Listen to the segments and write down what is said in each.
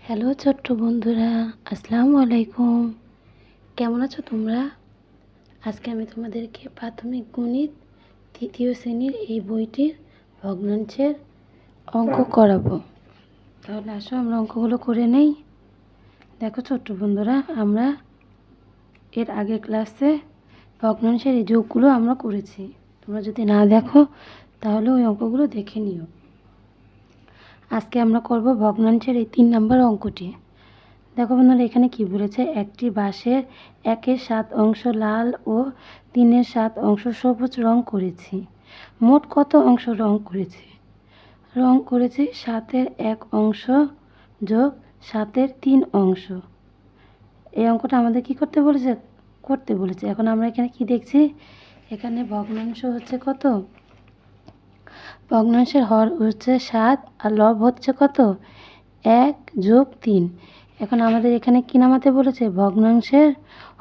Hello ছোট্ট বন্ধুরা, আসসালামু আলাইকুম। কেমন আছো তোমরা? আজকে আমি তোমাদেরকে প্রাথমিক গণিত তৃতীয় শ্রেণীর এই বইটির ভগ্নাংশের অঙ্ক করাবো। তাহলে আসো আমরা অঙ্কগুলো করে নেই। দেখো ছোট্ট বন্ধুরা, আমরা এর আগের ক্লাসে ভগ্নাংশের এই যোগগুলো আমরা করেছি। তোমরা যদি না দেখো তাহলে ওই অঙ্কগুলো দেখে নিও। আজকে আমরা করব ভগ্নাংশের এই 3 নম্বর অঙ্কটি। দেখো বন্ধুরা, এখানে কি বলেছে, একটি বাঁশের 1/7 অংশ লাল ও 3/7 অংশ সবুজ রং করেছি। মোট কত অংশ রং করেছি? রং করেছি 7/1 অংশ যোগ 7/3 অংশ। এই অঙ্কটা আমাদের কি করতে বলেছে। এখন আমরা এখানে কি দেখছি, এখানে ভগ্নাংশ হচ্ছে কত? ভগ্নাংশের হর হচ্ছে 7 আর লব হচ্ছে কত? 1 যোগ 3। এখন আমাদের এখানে কি নামাতে বলেছে? ভগ্নাংশের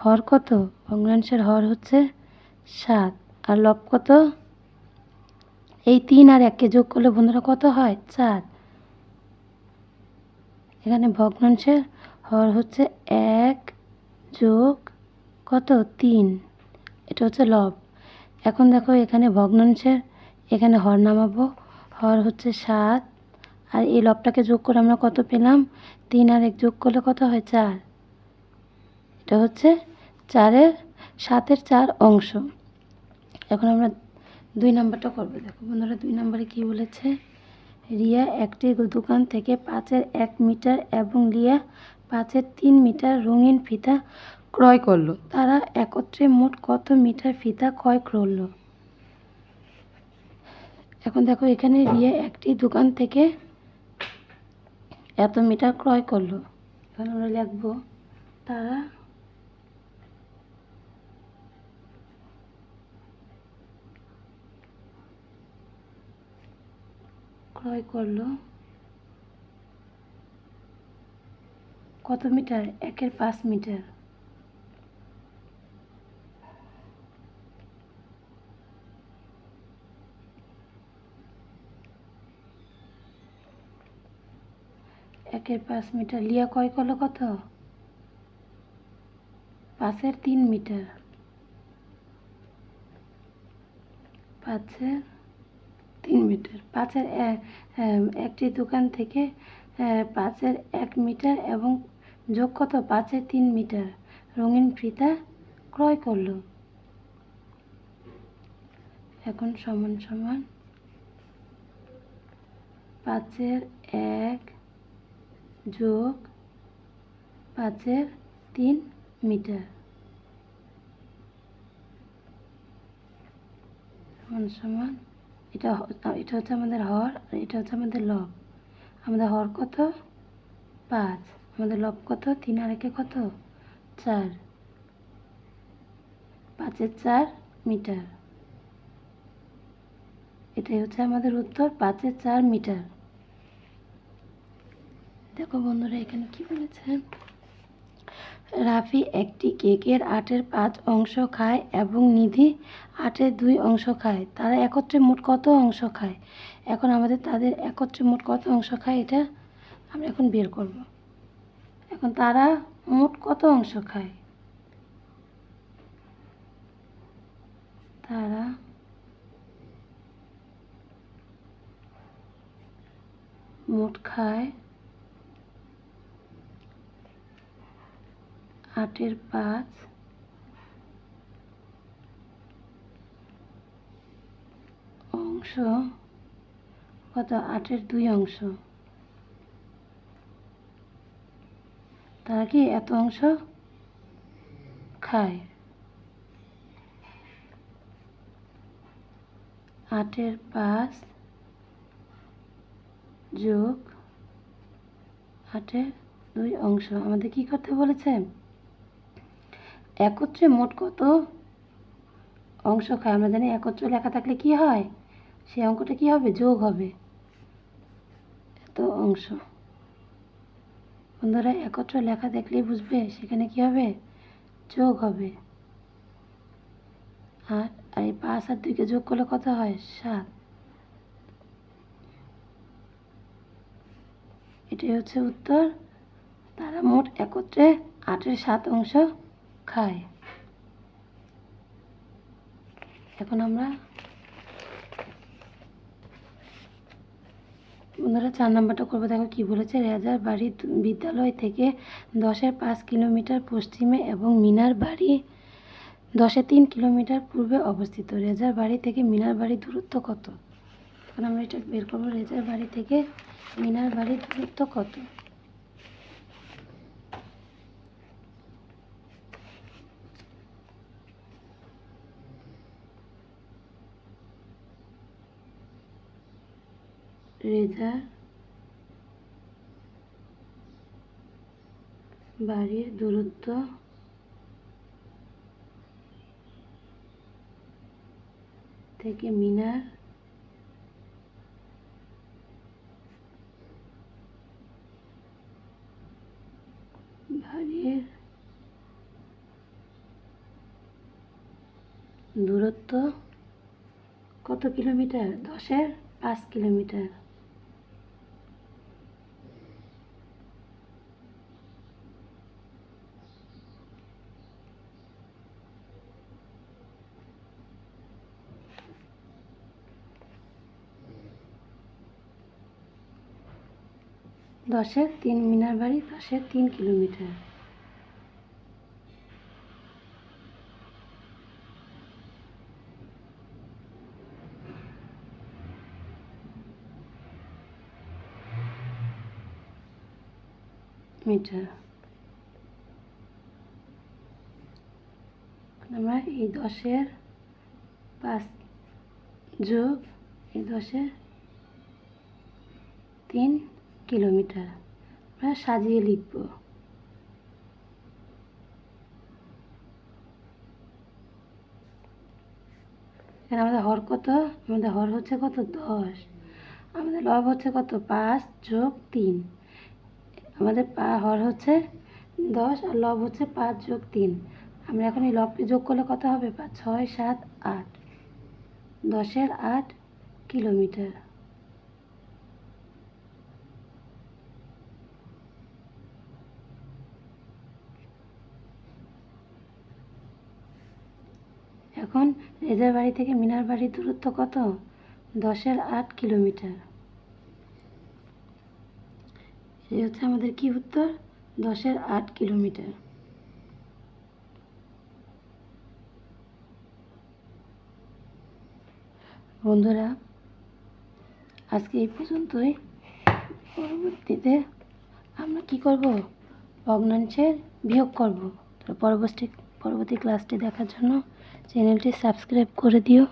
হর কত? ভগ্নাংশের হর হচ্ছে 7 আর লব কত? এই 3 আর 1কে যোগ করলে বন্ধুরা কত হয়? 4। এখানে ভগ্নাংশের হর হচ্ছে 1 যোগ কত? 3। এটা হচ্ছে লব। এখন দেখো এখানে ভগ্নাংশের এখানে হর নামাবো। হর হচ্ছে 7 আর এই লবটাকে যোগ করে আমরা কত পেলাম? 3 আর 1 যোগ করলে কত হয়? 4। এটা হচ্ছে 7/4 অংশ। এখন আমরা 2 নাম্বারটা করবো। দেখো বন্ধুরা, 2 নাম্বারে কি বলেছে, রিয়া একটি দোকান থেকে 5/1 মিটার এবং লিয়া 5/3 মিটার রঙিন ফিতা ক্রয় করলো। তারা একত্রে মোট কত মিটার ফিতা ক্রয় করলো? এখন দেখো এখানে রিয়া একটি দোকান থেকে এত মিটার ক্রয় করলো। এখন আমরা লিখবো তারা ক্রয় করলো কত মিটার? 1/5 মিটার। একের 5 মিটার। লিয়া ক্রয় করলো কত? 5/3 মিটার। 5/3 মিটার। একটি দোকান থেকে 5/1 মিটার এবং যোগ কত? 5/3 মিটার রঙিন ফিতা ক্রয় করলো। এখন সমান সমান 5/1 যোগ 5/3 মিটার সমান সমান এটা হচ্ছে আমাদের হর আর এটা হচ্ছে আমাদের লব। আমাদের হর কত? 5। আমাদের লব কত? 3 আর 1 কত? 4। 5/4 মিটার। এটাই হচ্ছে আমাদের উত্তর, 5/4 মিটার। দেখো বন্ধুরা, এখানে কি বলেছে, রাফি একটি কেকের 8/5 অংশ খায় এবং নিধি 8/2 অংশ খায়। তারা একত্রে মোট কত অংশ খায়? এখন আমাদের তাদের একত্রে মোট কত অংশ খায় এটা আমরা এখন বের করব। এখন তারা মোট কত অংশ খায়? তারা মোট খায় 8/5 অংশ কত? 8/2 অংশ। তারা কি এত অংশ খায়? 8/5 যোগ 8/2 অংশ। আমাদের কি করতে বলেছে? একত্রে মোট কত অংশ খায়। আমরা জানি একত্রে লেখা থাকলে কি হয়, সেই অঙ্কটা কি হবে? যোগ হবে। এত অংশ। বন্ধুরা, একত্রে লেখা দেখলেই বুঝবে সেখানে কি হবে? যোগ হবে। আর এই 5 আর 2কে যোগ করলে কত হয়? 7। এটাই হচ্ছে উত্তর, তারা মোট একত্রে 8/7 খায়। এখন আমরা বন্ধুরা 4 নাম্বারটা করবো। দেখো কি বলেছে, রেজার বাড়ি বিদ্যালয় থেকে 10-5 কিলোমিটার পশ্চিমে এবং মিনার বাড়ি 10-3 কিলোমিটার পূর্বে অবস্থিত। রেজার বাড়ি থেকে মিনার বাড়ির দূরত্ব কত? এখন আমরা এটা বের করবো, রেজার বাড়ি থেকে মিনার বাড়ির দূরত্ব কত। রেজার বাড়ির দূরত্ব থেকে মিনার বাড়ির দূরত্ব কত কিলোমিটার? 10/5 কিলোমিটার। মিনার বাড়ি 10-3 কিলোমিটার। মিটার। আমরা এই 10/5 যোগ এই 10/3 কিলোমিটার আমরা সাজিয়ে লিখব। এখানে আমাদের হর কত? আমাদের হর হচ্ছে কত? 10। আমাদের লব হচ্ছে কত? 5 যোগ 3। আমাদের হর হচ্ছে 10 আর লব হচ্ছে 5 যোগ 3। আমরা এখন এই লবকে যোগ করলে কত হবে? 5, 6, 7, 8। 10/8 কিলোমিটার। এখন রেজার বাড়ি থেকে মিনার বাড়ির দূরত্ব কত? 10/8 কিলোমিটার। এই হচ্ছে আমাদের কি উত্তর? 10/8 কিলোমিটার। বন্ধুরা আজকে এই পর্যন্তই। পরবর্তীতে আমরা কি করব? ভগ্নাংশের বিয়োগ করব। তো পরবর্তী ক্লাসটি দেখার জন্য চ্যানেলটি সাবস্ক্রাইব করে দিও।